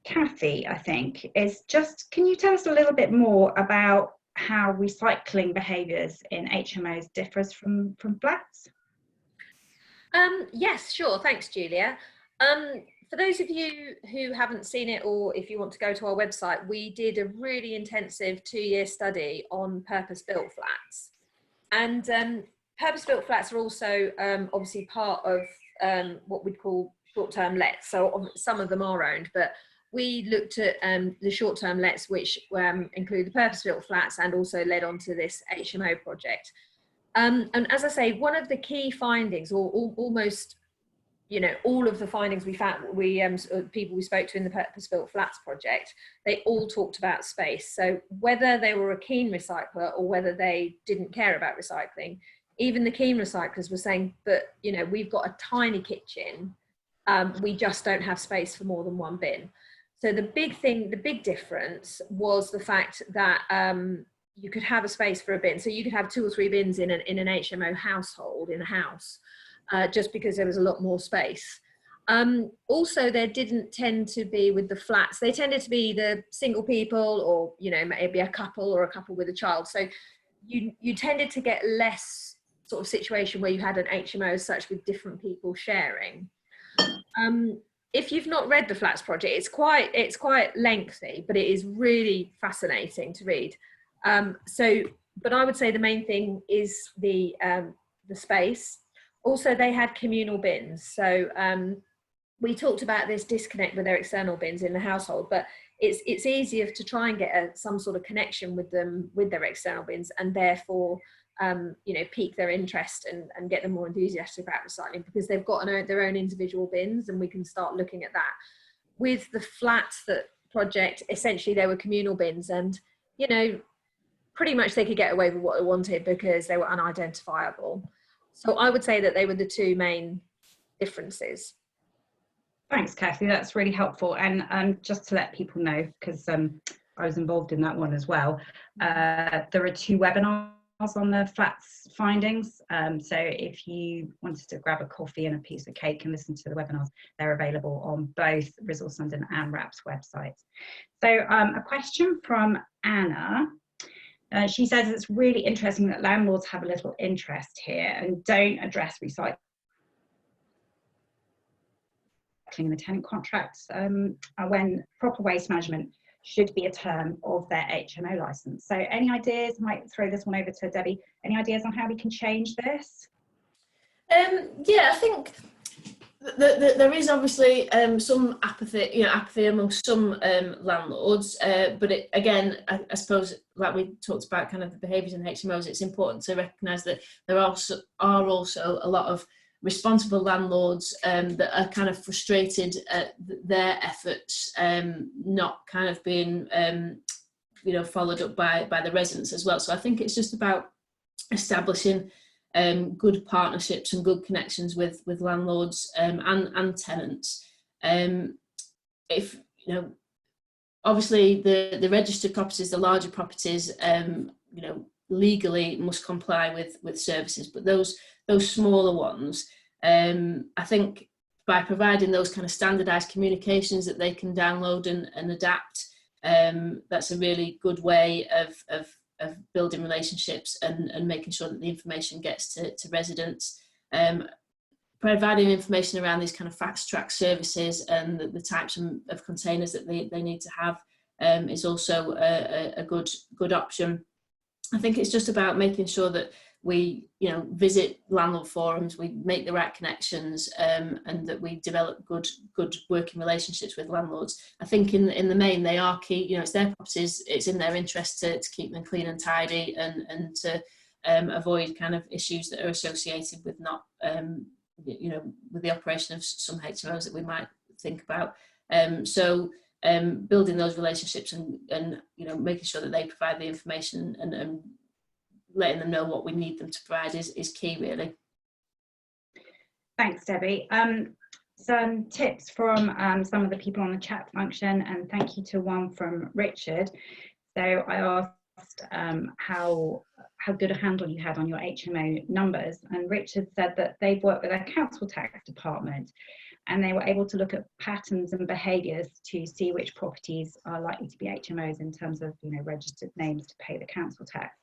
Cathy, I think, is just, can you tell us a little bit more about how recycling behaviours in HMOs differs from flats? Yes, sure. Thanks, Julia. For those of you who haven't seen it, or if you want to go to our website, we did a really intensive 2-year study on purpose-built flats. And purpose-built flats are also obviously part of what we'd call short-term lets. So some of them are owned, but we looked at the short-term lets, which include the purpose-built flats, and also led on to this HMO project. And as I say, one of the key findings, or almost, you know, all of the findings we found, people we spoke to in the purpose-built flats project, they all talked about space. So whether they were a keen recycler or whether they didn't care about recycling, even the keen recyclers were saying, but you know, we've got a tiny kitchen, we just don't have space for more than one bin. So the big difference was the fact that you could have a space for a bin. So you could have 2 or 3 bins in an HMO household, in a house, just because there was a lot more space. Also, there didn't tend to be, with the flats, they tended to be the single people, or, you know, maybe a couple or a couple with a child. So you tended to get less sort of situation where you had an HMO as such with different people sharing. If you've not read the Flats project, it's quite lengthy, but it is really fascinating to read. But I would say the main thing is the space. Also, they had communal bins. So we talked about this disconnect with their external bins in the household, but it's easier to try and get some sort of connection with them, with their external bins, and therefore you know, pique their interest and get them more enthusiastic about recycling, because they've got their own individual bins, and we can start looking at that. With the Flats project, essentially they were communal bins, and you know, pretty much they could get away with what they wanted because they were unidentifiable. So I would say that they were the 2 main differences. Thanks, Cathy, that's really helpful. And just to let people know, because I was involved in that one as well, there are 2 webinars on the Flats findings. So if you wanted to grab a coffee and a piece of cake and listen to the webinars, they're available on both Resource London and RAP's websites. So a question from Anna. She says it's really interesting that landlords have a little interest here and don't address recycling in the tenant contracts when proper waste management should be a term of their HMO license. So any ideas? I might throw this one over to Debbie. Any ideas on how we can change this? Yeah, I think there is obviously some apathy amongst some landlords, but again, I suppose, like we talked about, kind of the behaviours in HMOs, it's important to recognise that there are also a lot of responsible landlords that are kind of frustrated at their efforts not kind of being you know, followed up by the residents as well. So I think it's just about establishing good partnerships and good connections with landlords and tenants. If you know, obviously the registered properties, the larger properties, you know, legally must comply with services, but those smaller ones, I think by providing those kind of standardized communications that they can download and adapt, that's a really good way of building relationships and making sure that the information gets to residents. Providing information around these kind of fast track services and the types of containers that they need to have is also a good option. I think it's just about making sure that we, you know, visit landlord forums, we make the right connections, and that we develop good working relationships with landlords. I think in the main they are key. You know, it's their properties, it's in their interest to keep them clean and tidy, and to avoid kind of issues that are associated with not you know, with the operation of some HMOs that we might think about. So building those relationships and you know, making sure that they provide the information and letting them know what we need them to provide is key, really. Thanks, Debbie. Some tips from some of the people on the chat function, and thank you to one from Richard. So I asked how good a handle you had on your HMO numbers, and Richard said that they've worked with their council tax department and they were able to look at patterns and behaviours to see which properties are likely to be HMOs in terms of, you know, registered names to pay the council tax.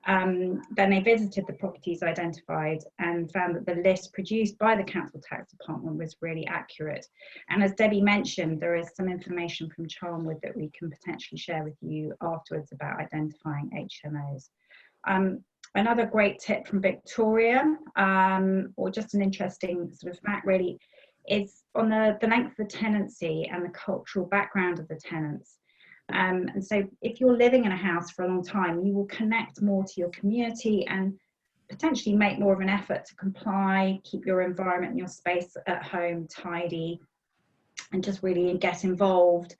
Then they visited the properties identified and found that the list produced by the council tax department was really accurate. And as Debbie mentioned, there is some information from Charnwood that we can potentially share with you afterwards about identifying HMOs. Another great tip from Victoria, or just an interesting sort of fact really, is on the length of the tenancy and the cultural background of the tenants. And so if you're living in a house for a long time, you will connect more to your community and potentially make more of an effort to comply, keep your environment and your space at home tidy, and just really get involved.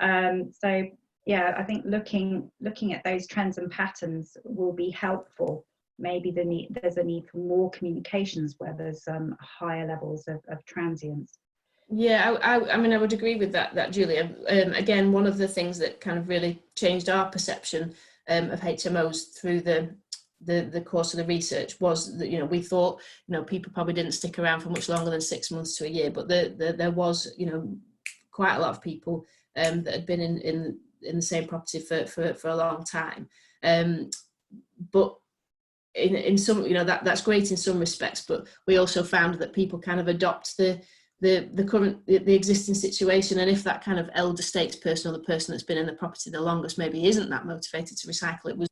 So yeah, I think looking at those trends and patterns will be helpful. Maybe there's a need for more communications where there's higher levels of transience. Yeah, I mean, I would agree with that, Julia. Again, one of the things that kind of really changed our perception of HMOs through the course of the research was that, you know, we thought, you know, people probably didn't stick around for much longer than 6 months to a year, but there was, you know, quite a lot of people that had been in the same property for a long time. But in some, you know, that's great in some respects, but we also found that people kind of adopt the existing situation, and if that kind of elder statesperson or the person that's been in the property the longest maybe isn't that motivated to recycle, it was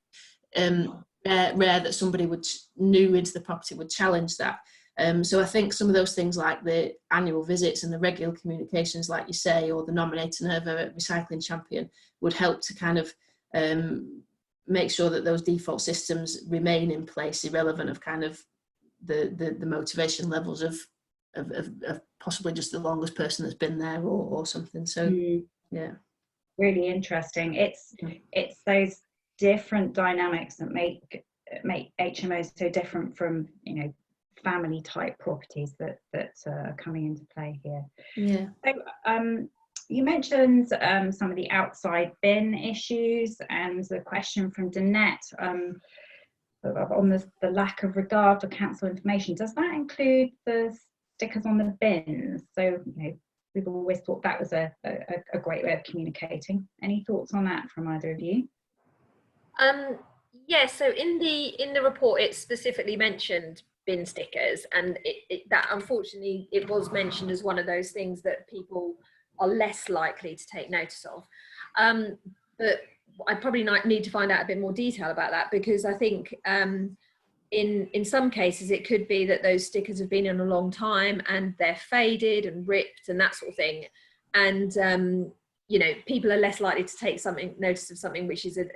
rare that somebody new into the property would challenge that. So I think some of those things like the annual visits and the regular communications, like you say, or the nominating of a recycling champion would help to kind of make sure that those default systems remain in place, irrelevant of kind of the motivation levels of possibly just the longest person that's been there or something. So yeah, really interesting. It's those different dynamics that make HMOs so different from, you know, family type properties that are coming into play here. Yeah. So you mentioned some of the outside bin issues, and the question from Danette on the lack of regard for council information. Does that include the stickers on the bins? So, you know, we've always thought that was a great way of communicating. Any thoughts on that from either of you? Yeah, so in the report it specifically mentioned bin stickers, and that unfortunately it was mentioned as one of those things that people are less likely to take notice of. But I probably need to find out a bit more detail about that, because I think in some cases it could be that those stickers have been in a long time and they're faded and ripped and that sort of thing, and you know, people are less likely to take notice of something which is a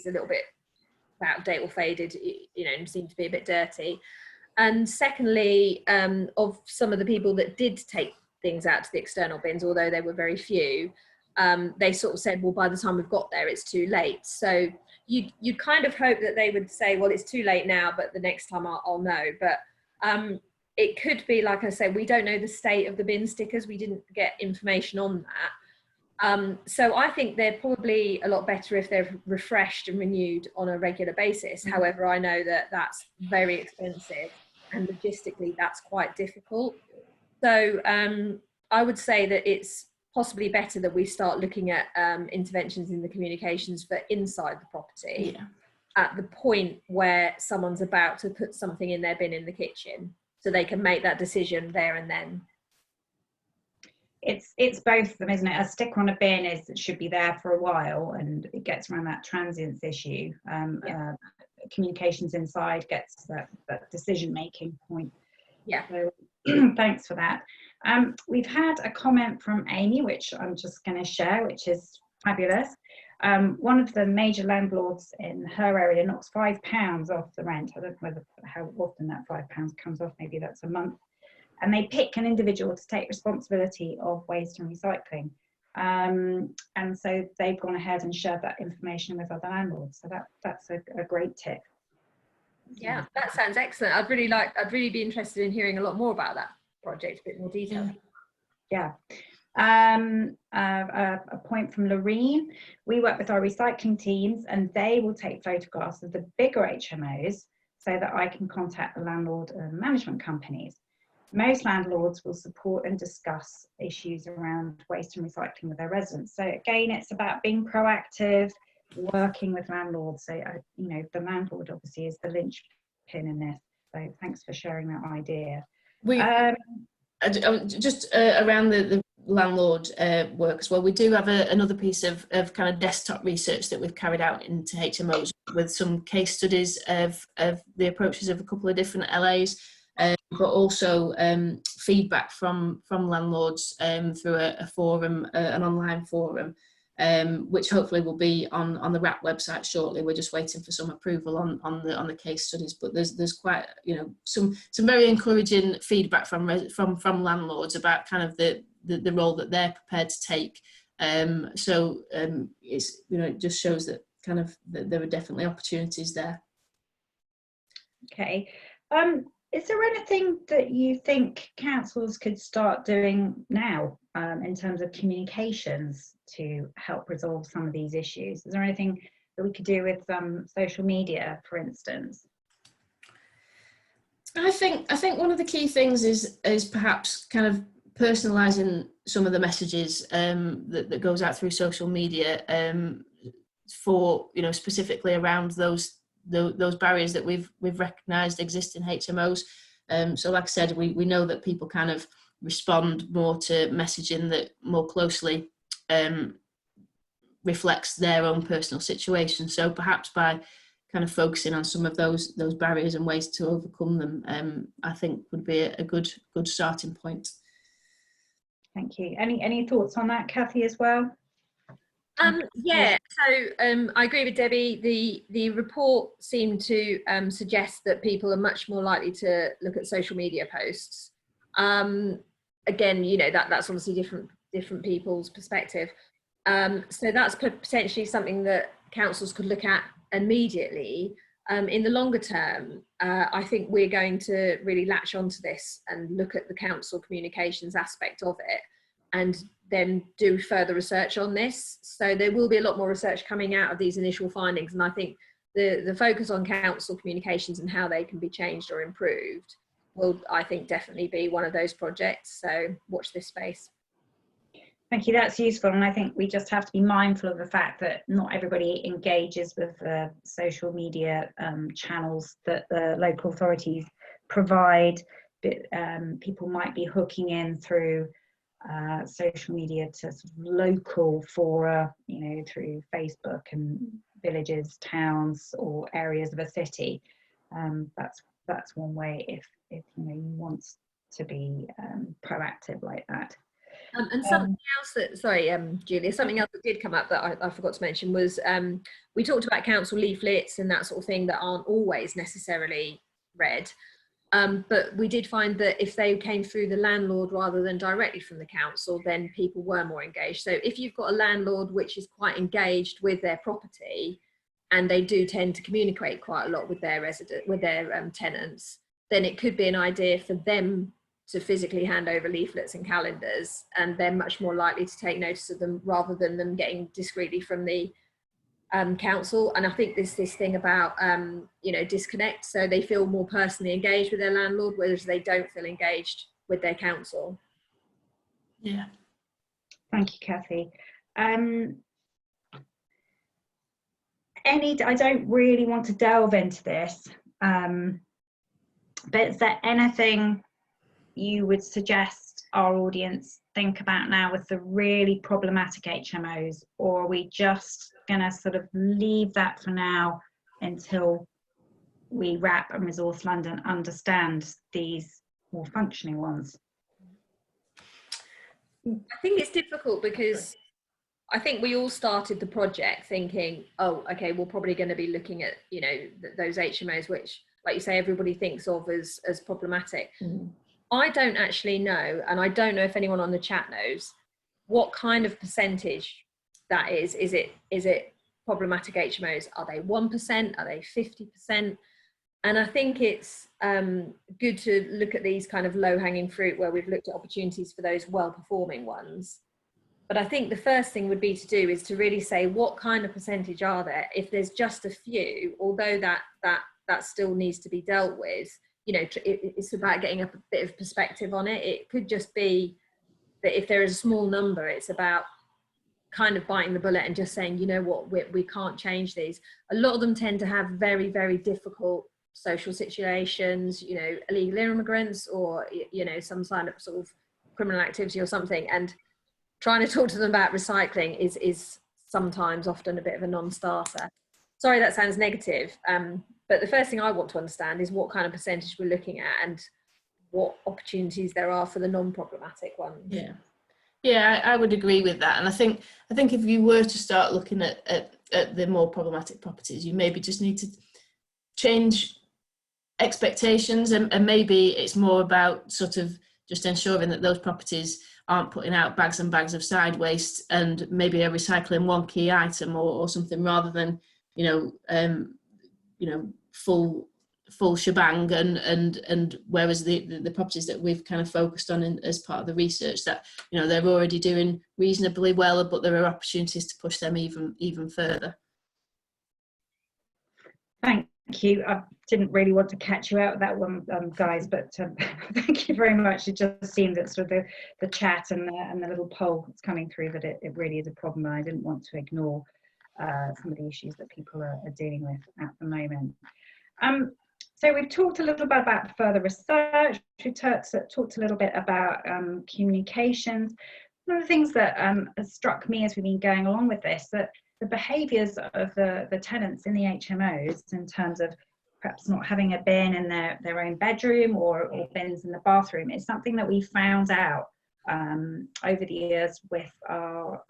little bit out of date or faded, you know, and seem to be a bit dirty. And secondly, of some of the people that did take things out to the external bins, although there were very few, they sort of said, well, by the time we've got there, it's too late. So you'd kind of hope that they would say, well, it's too late now, but the next time I'll know. But it could be, like I said, we don't know the state of the bin stickers. We didn't get information on that. So I think they're probably a lot better if they're refreshed and renewed on a regular basis. However, I know that that's very expensive, and logistically that's quite difficult. So I would say that it's possibly better that we start looking at interventions in the communications for inside the property, at the point where someone's about to put something in their bin in the kitchen, so they can make that decision there and then. It's both of them, isn't it? A sticker on a bin it should be there for a while, and it gets around that transience issue. Communications inside gets that decision-making point. Yeah. So thanks for that. We've had a comment from Amy, which I'm just going to share, which is fabulous. One of the major landlords in her area knocks £5 off the rent. I don't know how often that £5 comes off, maybe that's a month. And they pick an individual to take responsibility of waste and recycling. And so they've gone ahead and shared that information with other landlords. So that's a great tip. Yeah, that sounds excellent. I'd really be interested in hearing a lot more about that project, a bit more detail. Yeah. A point from Lorene. We work with our recycling teams, and they will take photographs of the bigger HMOs so that I can contact the landlord and management companies. most landlords will support and discuss issues around waste and recycling with their residents. So again, it's about being proactive, working with landlords. So, you know, the landlord obviously is the linchpin in this. So thanks for sharing that idea. Just around the landlord work as well, we do have another piece of kind of desktop research that we've carried out into HMOs with some case studies of the approaches of a couple of different LAs, but also feedback from landlords through a forum, an online forum, which hopefully will be on the WRAP website shortly. We're just waiting for some approval on the case studies, but there's quite, you know, some very encouraging feedback from landlords about kind of the role that they're prepared to take. So it's, you know, it just shows that kind of that there are definitely opportunities there. Okay. Is there anything that you think councils could start doing now in terms of communications to help resolve some of these issues? Is there anything that we could do with social media, for instance? I think one of the key things is perhaps kind of personalising some of the messages that goes out through social media for, you know, specifically around those barriers that we've recognised exist in HMOs. So like I said, we know that people kind of respond more to messaging that more closely reflects their own personal situation. So perhaps by kind of focusing on some of those barriers and ways to overcome them, I think would be a good starting point. Thank you. Any thoughts on that, Cathy, as well? Yeah, so I agree with Debbie. The report seemed to suggest that people are much more likely to look at social media posts. Again, you know, that's obviously different people's perspective. So that's potentially something that councils could look at immediately. In the longer term, I think we're going to really latch onto this and look at the council communications aspect of it, and then do further research on this. So there will be a lot more research coming out of these initial findings, and I think the focus on council communications and how they can be changed or improved will, I think, definitely be one of those projects. So watch this space. Thank you, that's useful. And I think we just have to be mindful of the fact that not everybody engages with the social media channels that the local authorities provide. But, people might be hooking in through social media to sort of local fora, you know, through Facebook and villages, towns, or areas of a city. That's one way if you know, you want to be proactive like that. And something else that, sorry, Julia, something else that did come up that I forgot to mention was we talked about council leaflets and that sort of thing that aren't always necessarily read. But we did find that if they came through the landlord rather than directly from the council, then people were more engaged. So if you've got a landlord which is quite engaged with their property, and they do tend to communicate quite a lot with their tenants, then it could be an idea for them to physically hand over leaflets and calendars, and they're much more likely to take notice of them rather than them getting discreetly from the council. And I think this thing about you know, disconnect, so they feel more personally engaged with their landlord, whereas they don't feel engaged with their council. Yeah, thank you, Cathy. I don't really want to delve into this, but is there anything you would suggest our audience think about now with the really problematic HMOs, or are we just gonna sort of leave that for now until we WRAP and Resource London understand these more functioning ones? I think it's difficult because I think we all started the project thinking, oh, okay, we're probably going to be looking at, you know, those HMOs which, like you say, everybody thinks of as problematic. I don't actually know, and I don't know if anyone on the chat knows, what kind of percentage that is. Is it problematic HMOs? Are they 1%? Are they 50%? And I think it's good to look at these kind of low-hanging fruit where we've looked at opportunities for those well-performing ones. But I think the first thing would be to do is to really say what kind of percentage are there. If there's just a few, although that still needs to be dealt with, you know, it's about getting a bit of perspective on it. It could just be that if there is a small number, it's about kind of biting the bullet and just saying, you know what, we can't change these. A lot of them tend to have very, very difficult social situations, you know, illegal immigrants, or, you know, some kind of sort of criminal activity or something. And trying to talk to them about recycling is sometimes often a bit of a non-starter. Sorry, that sounds negative. But the first thing I want to understand is what kind of percentage we're looking at and what opportunities there are for the non-problematic ones. Yeah. Yeah, I would agree with that. And I think if you were to start looking at the more problematic properties, you maybe just need to change expectations, and maybe it's more about sort of just ensuring that those properties aren't putting out bags and bags of side waste, and maybe are recycling one key item or something, rather than, you know, full shebang, and whereas the properties that we've kind of focused on as part of the research, that, you know, they're already doing reasonably well, but there are opportunities to push them even further. Thank you. I didn't really want to catch you out with that one, guys, but thank you very much. It just seemed that sort of the chat and the little poll that's coming through, that it really is a problem, and I didn't want to ignore some of the issues that people are dealing with at the moment. So we've talked a little bit about further research. We talked a little bit about communications. One of the things that has struck me as we've been going along with this, that the behaviours of the tenants in the HMOs, in terms of perhaps not having a bin in their own bedroom or bins in the bathroom, is something that we found out over the years with our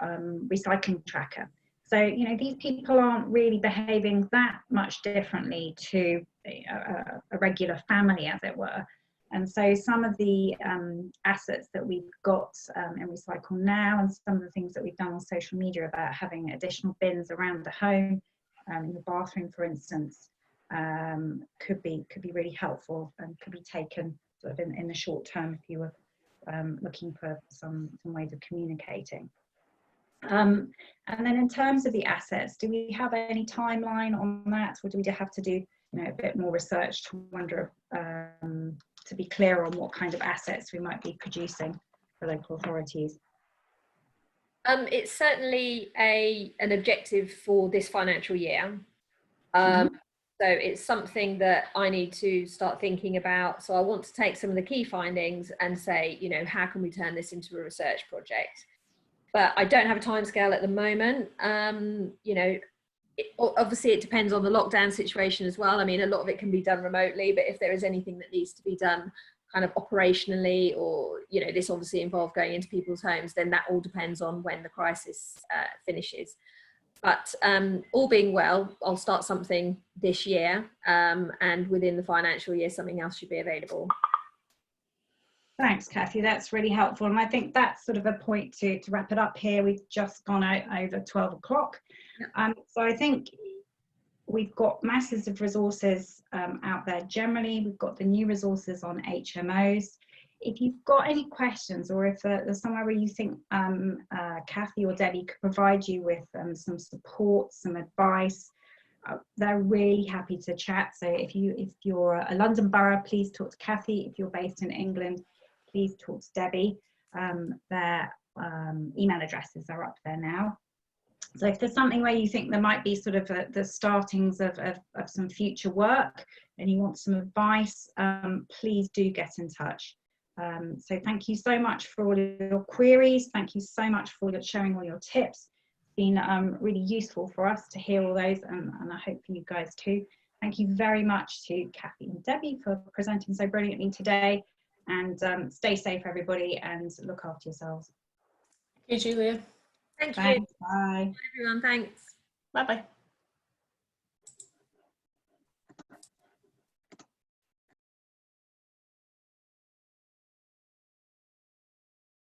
recycling tracker. So, you know, these people aren't really behaving that much differently to a regular family, as it were. And so some of the assets that we've got in Recycle Now, and some of the things that we've done on social media about having additional bins around the home, in the bathroom, for instance, could be really helpful, and could be taken sort of in the short term if you were looking for some ways of communicating. And then in terms of the assets, do we have any timeline on that, or do we have to do, you know, a bit more research to wonder, to be clear on what kind of assets we might be producing for local authorities? It's certainly an objective for this financial year. So it's something that I need to start thinking about. So I want to take some of the key findings and say, you know, how can we turn this into a research project? But I don't have a timescale at the moment. You know, obviously it depends on the lockdown situation as well. I mean, a lot of it can be done remotely, but if there is anything that needs to be done kind of operationally, or, you know, this obviously involved going into people's homes, then that all depends on when the crisis finishes. But all being well, I'll start something this year, and within the financial year, something else should be available. Thanks, Cathy. That's really helpful. And I think that's sort of a point to wrap it up here. We've just gone out over 12 o'clock. So I think we've got masses of resources out there generally. We've got the new resources on HMOs. If you've got any questions, or if there's somewhere where you think Cathy or Debbie could provide you with some support, some advice, they're really happy to chat. So if you're a London borough, please talk to Cathy. If you're based in England, please talk to Debbie. Their email addresses are up there now. So if there's something where you think there might be sort of the startings of some future work and you want some advice, please do get in touch. So thank you so much for all your queries. Thank you so much for sharing all your tips. It's been really useful for us to hear all those, and I hope for you guys too. Thank you very much to Cathy and Debbie for presenting so brilliantly today. And stay safe, everybody, and look after yourselves. Thank you, Julia. Thank you. Thanks. Bye. Bye, everyone. Thanks. Bye-bye.